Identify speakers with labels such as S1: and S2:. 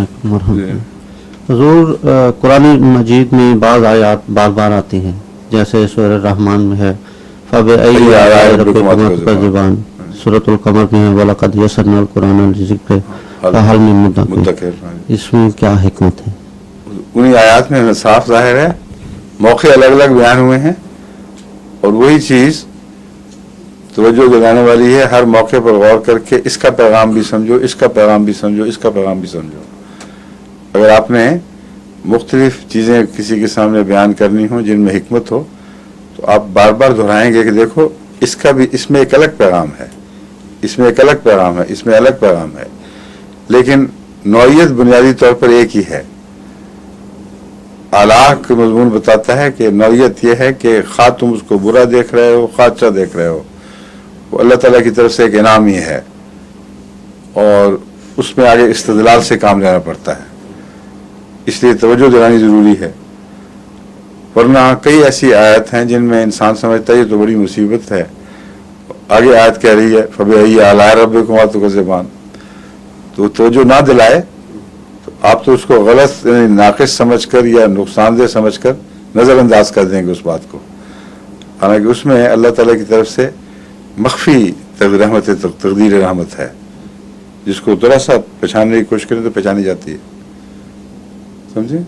S1: علیکم ورحمۃ اللہ۔ حضور قرآن مجید میں بعض آیات بار بار آتی ہیں، جیسے سورہ الرحمن میں ہے فَبِأَيِّ آلَاءِ رَبِّكُمَا تُكَذِّبَانِ، سورۃ القمر میں ہے وَلَقَدْ يَسَّرْنَا الْقُرْآنَ لِلذِّكْرِ فَهَلْ مِن مُّدَّكِرٍ۔ اس میں کیا حکمت ہے؟
S2: انہی آیات میں صاف ظاہر ہے، موقع الگ الگ بیان ہوئے ہیں، اور وہی چیز توجہ دلانے والی ہے، ہر موقع پر غور کر کے اس کا پیغام بھی سمجھو، اس کا پیغام بھی سمجھو، اس کا پیغام بھی سمجھو۔ اگر آپ نے مختلف چیزیں کسی کے سامنے بیان کرنی ہوں جن میں حکمت ہو، تو آپ بار بار دہرائیں گے کہ دیکھو اس میں ایک الگ پیغام ہے، اس میں ایک الگ پیغام ہے، اس میں الگ پیغام ہے، لیکن نوعیت بنیادی طور پر ایک ہی ہے۔ اعلیٰ کا مضمون بتاتا ہے کہ نوعیت یہ ہے کہ خواہ تم اس کو برا دیکھ رہے ہو، خواہ اچھا دیکھ رہے ہو، وہ اللہ تعالیٰ کی طرف سے ایک انعام ہی ہے، اور اس میں آگے استدلال سے کام لینا پڑتا ہے، اس لیے توجہ دلانی ضروری ہے۔ ورنہ کئی ایسی آیت ہیں جن میں انسان سمجھتا ہے یہ تو بڑی مصیبت ہے، آگے آیت کہہ رہی ہے فَبِأَيِّ آلَاءِ رَبِّكُمَا تُكَذِّبَانِ، تو توجہ نہ دلائے تو آپ تو اس کو غلط ناقص سمجھ کر یا نقصان دہ سمجھ کر نظر انداز کر دیں گے اس بات کو، حالانکہ اس میں اللہ تعالیٰ کی طرف سے مخفی رحمت تقدیر رحمت ہے، جس کو ذرا سا پہچاننے کی کوشش کریں تو پہچانی جاتی ہے، سمجھے؟